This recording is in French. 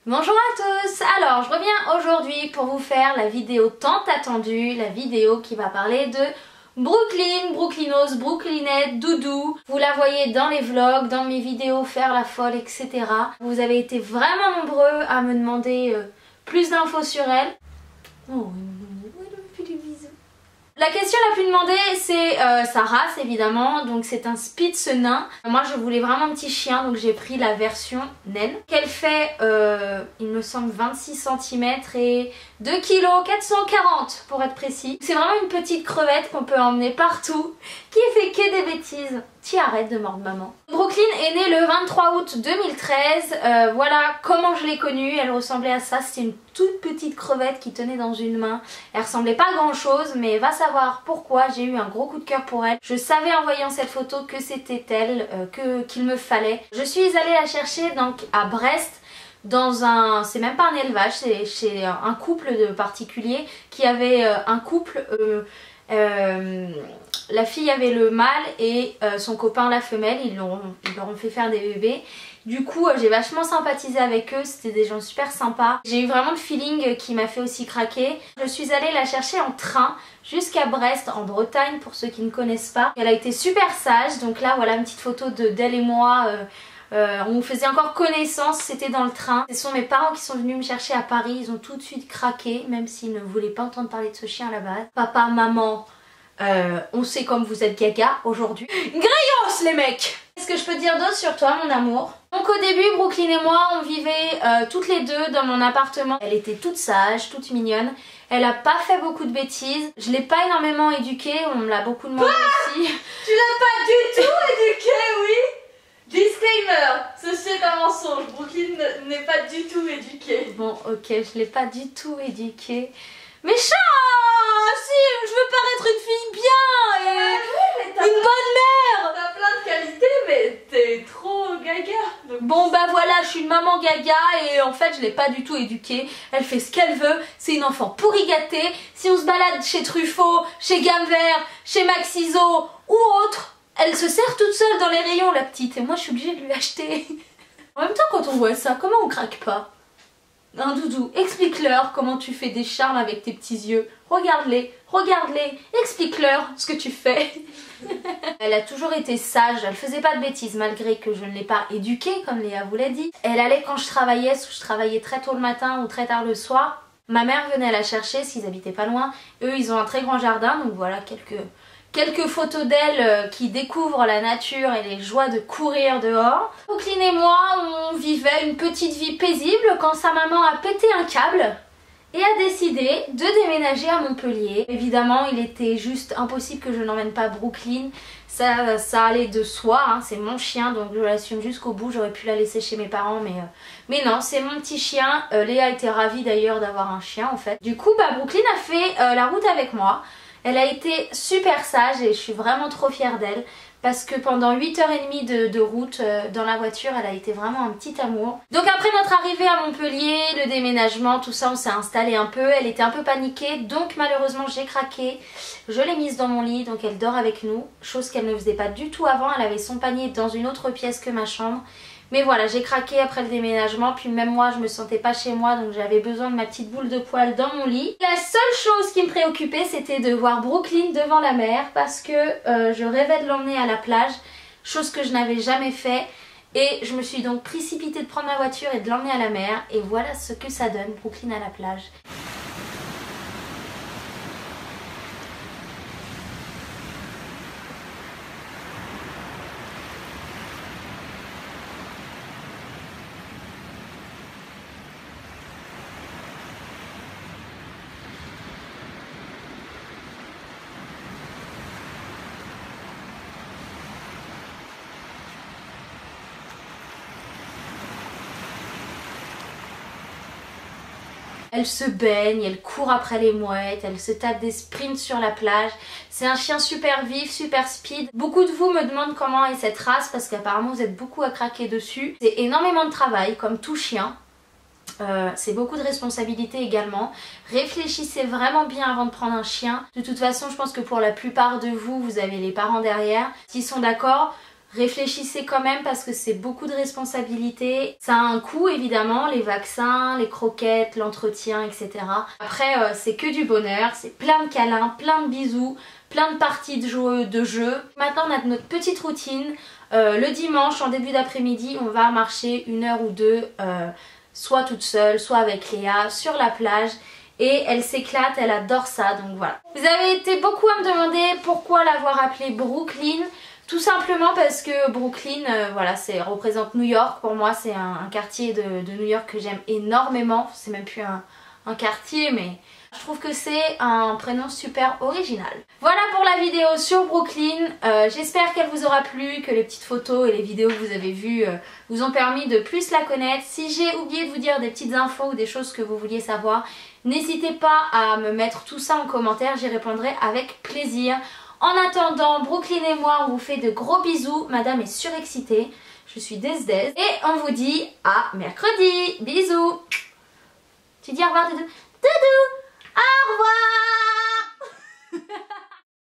Bonjour à tous. Alors je reviens aujourd'hui pour vous faire la vidéo tant attendue, la vidéo qui va parler de Brooklyn, Brooklynos, Brooklynette, Doudou. Vous la voyez dans les vlogs, dans mes vidéos faire la folle, etc. Vous avez été vraiment nombreux à me demander plus d'infos sur elle. Oh, des bisous. La question la plus demandée c'est sa race évidemment, donc c'est un Spitz nain. Moi je voulais vraiment un petit chien donc j'ai pris la version naine. Elle fait il me semble 26 cm et 2 kg 440 pour être précis. C'est vraiment une petite crevette qu'on peut emmener partout, qui fait que des bêtises. T'y arrêtes de mordre maman. Brooklyn est née le 23 août 2013, voilà comment je l'ai connue, elle ressemblait à ça, c'était une toute petite crevette qui tenait dans une main. Elle ressemblait pas à grand chose mais va savoir pourquoi j'ai eu un gros coup de cœur pour elle. Je savais en voyant cette photo que c'était elle, qu'il me fallait. Je suis allée la chercher donc à Brest dans un, c'est même pas un élevage, c'est chez un couple de particuliers qui avait un couple, la fille avait le mâle et son copain la femelle, ils leur ont fait faire des bébés. Du coup j'ai vachement sympathisé avec eux, c'était des gens super sympas. J'ai eu vraiment le feeling qui m'a fait aussi craquer. Je suis allée la chercher en train jusqu'à Brest en Bretagne pour ceux qui ne connaissent pas. Elle a été super sage, donc là voilà une petite photo d'elle et moi. On faisait encore connaissance, c'était dans le train. Ce sont mes parents qui sont venus me chercher à Paris, ils ont tout de suite craqué, même s'ils ne voulaient pas entendre parler de ce chien à la base. Papa, maman, on sait comme vous êtes gaga aujourd'hui. Grayos les mecs! Qu'est-ce que je peux dire d'autre sur toi mon amour? Donc au début Brooklyn et moi on vivait toutes les deux dans mon appartement. Elle était toute sage, toute mignonne. Elle a pas fait beaucoup de bêtises. Je l'ai pas énormément éduquée, on me l'a beaucoup demandé aussi. Tu l'as pas du tout éduquée, oui? Disclaimer, ceci est un mensonge, Brooklyn n'est pas du tout éduquée. Bon ok, je l'ai pas du tout éduquée. Mais chat, si, je veux paraître une fille bien et oui, mais une bonne mère. T'as plein de qualités mais t'es trop gaga. Donc... Bon bah voilà, je suis une maman gaga et en fait je l'ai pas du tout éduquée. Elle fait ce qu'elle veut, c'est une enfant pourri gâtée. Si on se balade chez Truffaut, chez Gamme Vert, chez Maxiso ou autre, elle se sert toute seule dans les rayons la petite et moi je suis obligée de lui acheter. En même temps quand on voit ça, comment on craque pas? Un doudou, explique-leur comment tu fais des charmes avec tes petits yeux. Regarde-les, regarde-les, explique-leur ce que tu fais. Elle a toujours été sage, elle faisait pas de bêtises malgré que je ne l'ai pas éduquée comme Léa vous l'a dit. Elle allait quand je travaillais très tôt le matin ou très tard le soir. Ma mère venait la chercher s'ils habitaient pas loin. Eux ils ont un très grand jardin donc voilà quelques photos d'elle qui découvrent la nature et les joies de courir dehors. Brooklyn et moi, on vivait une petite vie paisible quand sa maman a pété un câble et a décidé de déménager à Montpellier. Évidemment, il était juste impossible que je n'emmène pas Brooklyn. Ça allait de soi, hein, c'est mon chien donc je l'assume jusqu'au bout. J'aurais pu la laisser chez mes parents mais non, c'est mon petit chien. Léa était ravie d'ailleurs d'avoir un chien en fait. Du coup, Brooklyn a fait la route avec moi. Elle a été super sage et je suis vraiment trop fière d'elle parce que pendant 8h30 de route dans la voiture, elle a été vraiment un petit amour. Donc après notre arrivée à Montpellier, le déménagement, tout ça, on s'est installé un peu. Elle était un peu paniquée donc malheureusement j'ai craqué. Je l'ai mise dans mon lit donc elle dort avec nous, chose qu'elle ne faisait pas du tout avant. Elle avait son panier dans une autre pièce que ma chambre. Mais voilà, j'ai craqué après le déménagement, puis même moi je me sentais pas chez moi donc j'avais besoin de ma petite boule de poil dans mon lit. La seule chose qui me préoccupait c'était de voir Brooklyn devant la mer parce que je rêvais de l'emmener à la plage, chose que je n'avais jamais fait. Et je me suis donc précipitée de prendre ma voiture et de l'emmener à la mer et voilà ce que ça donne, Brooklyn à la plage. Elle se baigne, elle court après les mouettes, elle se tape des sprints sur la plage. C'est un chien super vif, super speed. Beaucoup de vous me demandent comment est cette race parce qu'apparemment vous êtes beaucoup à craquer dessus. C'est énormément de travail comme tout chien. C'est beaucoup de responsabilité également. Réfléchissez vraiment bien avant de prendre un chien. De toute façon, je pense que pour la plupart de vous, vous avez les parents derrière. S'ils sont d'accord, réfléchissez quand même parce que c'est beaucoup de responsabilités. Ça a un coût évidemment, les vaccins, les croquettes, l'entretien, etc. Après c'est que du bonheur, c'est plein de câlins, plein de bisous, plein de parties de jeu. Maintenant on a notre petite routine. Le dimanche en début d'après-midi on va marcher 1 heure ou 2, soit toute seule, soit avec Léa sur la plage. Et elle s'éclate, elle adore ça, donc voilà. Vous avez été beaucoup à me demander pourquoi l'avoir appelée Brooklyn. Tout simplement parce que Brooklyn, voilà, ça représente New York. Pour moi, c'est un quartier de New York que j'aime énormément. C'est même plus un quartier, mais je trouve que c'est un prénom super original. Voilà pour la vidéo sur Brooklyn. J'espère qu'elle vous aura plu, que les petites photos et les vidéos que vous avez vues vous ont permis de plus la connaître. Si j'ai oublié de vous dire des petites infos ou des choses que vous vouliez savoir, n'hésitez pas à me mettre tout ça en commentaire, j'y répondrai avec plaisir. En attendant, Brooklyn et moi, on vous fait de gros bisous. Madame est surexcitée. Je suis Desdez. Et on vous dit à mercredi. Bisous. Tu dis au revoir, Doudou. Doudou.